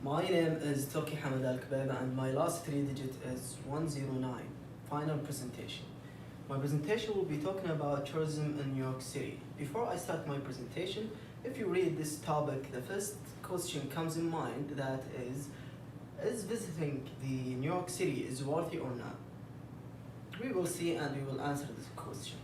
My name is Toki Hamad Al Kabeba and my last three digit is 109. Final presentation. My presentation will be talking about tourism in New York City. Before I start my presentation, if you read this topic, the first question comes in mind, that is visiting the New York City is worthy or not? We will see and we will answer this question.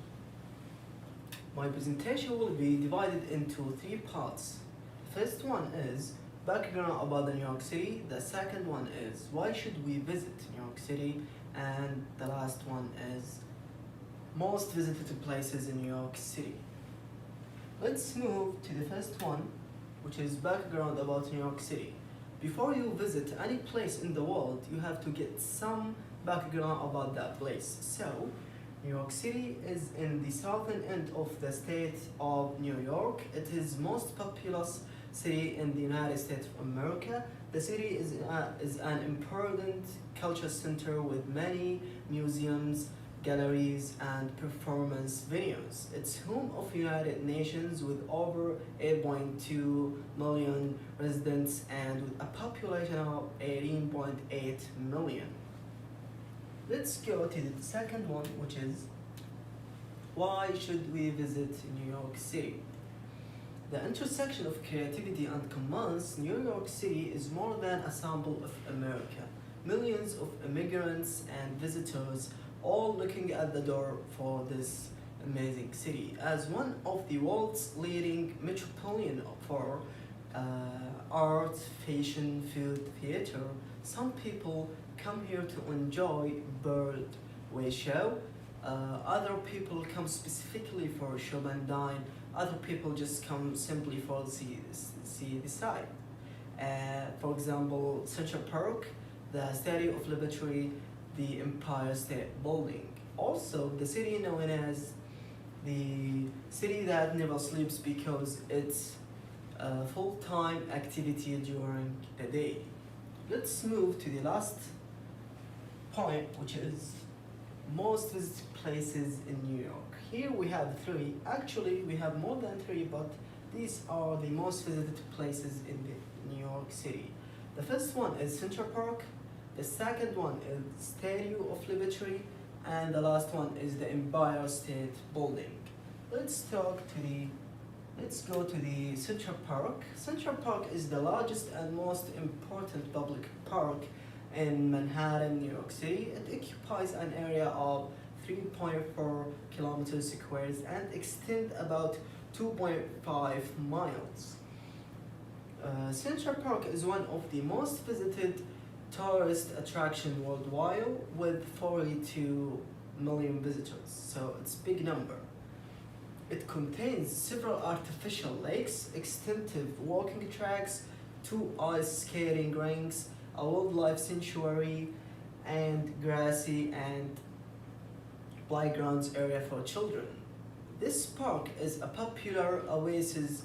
My presentation will be divided into three parts. The first one is background about the New York City. The second one is why should we visit New York City, and the last one is most visited places in New York City. Let's move to the first one, which is background about New York City. Before you visit any place in the world, you have to get some background about that place. So, New York City is in the southern end of the state of New York. It is most populous city in the United States of America. The city is an important culture center with many museums, galleries, and performance venues. It's home of United Nations with over 8.2 million residents and with a population of 18.8 million. Let's go to the second one, which is why should we visit New York City? The intersection of creativity and commerce, New York City is more than a sample of America. Millions of immigrants and visitors all looking at the door for this amazing city. As one of the world's leading metropolitan for art, fashion, food, theater, some people come here to enjoy Broadway show. Other people come specifically for shop and dine. Other people just come simply for see the site. For example, Central Park, the Statue of Liberty, the Empire State Building. Also, the city known as the city that never sleeps because it's a full-time activity during the day. Let's move to the last point, which is most visited places in New York. Here we have three. Actually, we have more than three, but these are the most visited places in the New York City. The first one is Central Park. The second one is Statue of Liberty, and the last one is the Empire State Building. Let's go to the Central Park. Central Park is the largest and most important public park in Manhattan, New York City. It occupies an area of 3.4 kilometers squares and extends about 2.5 miles. Central Park is one of the most visited tourist attraction worldwide with 42 million visitors, so it's a big number. It contains several artificial lakes, extensive walking tracks, 2 ice skating rinks, a wildlife sanctuary, and grassy and playgrounds area for children. This park is a popular oasis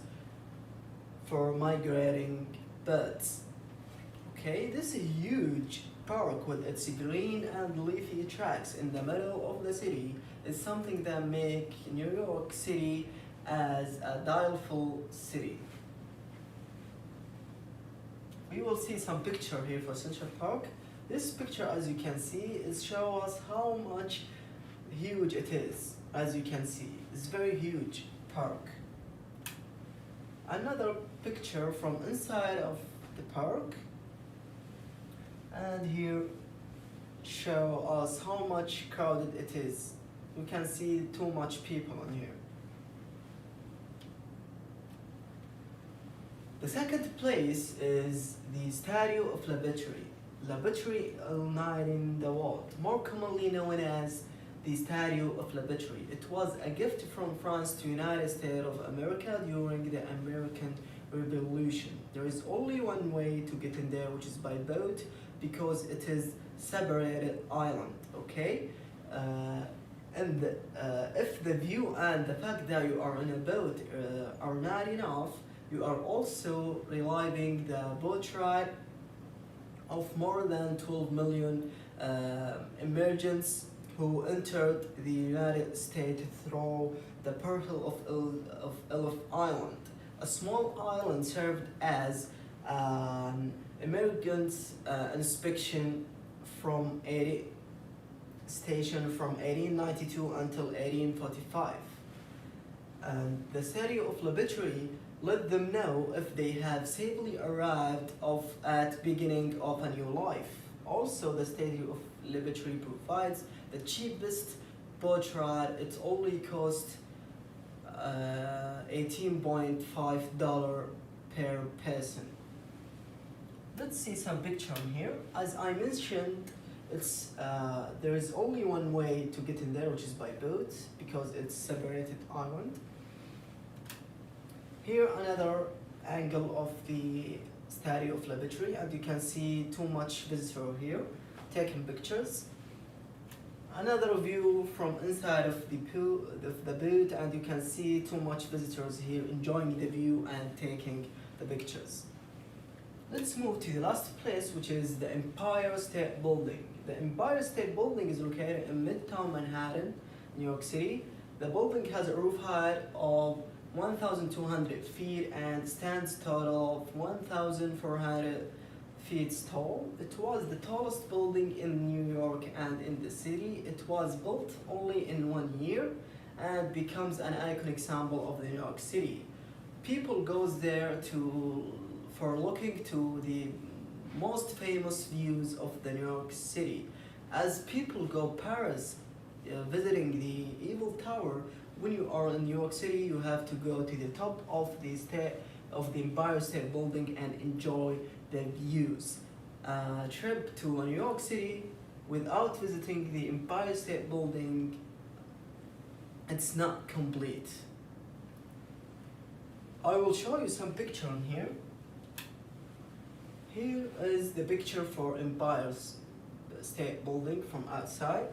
for migrating birds. Okay, this huge park with its green and leafy tracks in the middle of the city is something that makes New York City as a delightful city. We will see some picture here for Central Park. This picture, as you can see, is show us how much huge it is. As you can see, it's very huge park. Another picture from inside of the park, and here show us how much crowded it is. You can see too much people in here. The second place is the Statue of Liberty. Liberty uniting the world, more commonly known as the Statue of Liberty. It was a gift from France to United States of America during the American Revolution. There is only one way to get in there, which is by boat, because it is separated island, okay? If the view and the fact that you are in a boat are not enough, you are also reliving the boat ride of more than 12 million immigrants who entered the United States through the Pearl of Elf Island. A small island served as Immigrants inspection from 80 station from 1892 until 1845. And the city of laboratory let them know if they have safely arrived at beginning of a new life. Also, the city of laboratory provides the cheapest boat ride. It only costs $18.5 per person. Let's see some picture on here. As I mentioned, there is only one way to get in there, which is by boat, because it's separated island. Here another angle of the Statue of Liberty, and you can see too much visitor here taking pictures. Another view from inside of the boat, and you can see too much visitors here enjoying the view and taking the pictures. Let's move to the last place, which is the Empire State Building. The Empire State Building is located in Midtown Manhattan, New York City. The building has a roof height of 1,200 feet and stands total of 1,400 feet tall. It was the tallest building in New York and in the city. It was built only in 1 year and becomes an iconic symbol of the New York City. People goes there for looking to the most famous views of the New York City. As people go Paris, visiting the Eiffel Tower, when you are in New York City, you have to go to the top of the Empire State Building and enjoy the views. A trip to New York City without visiting the Empire State Building, it's not complete. I will show you some picture on here. Here is the picture for Empire State Building from outside.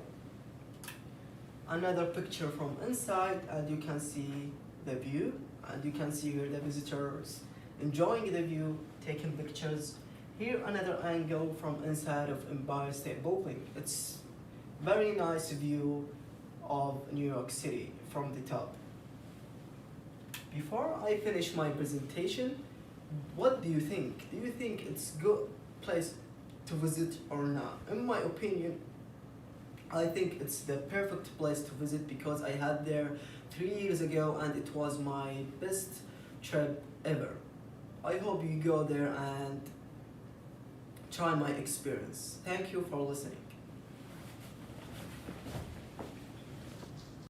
Another picture from inside, and you can see the view, and you can see here the visitors enjoying the view, taking pictures. Here another angle from inside of Empire State Building. It's very nice view of New York City from the top. Before I finish my presentation, what do you think? Do you think it's good place to visit or not? In my opinion, I think it's the perfect place to visit because I had there 3 years ago and it was my best trip ever. I hope you go there and try my experience. Thank you for listening.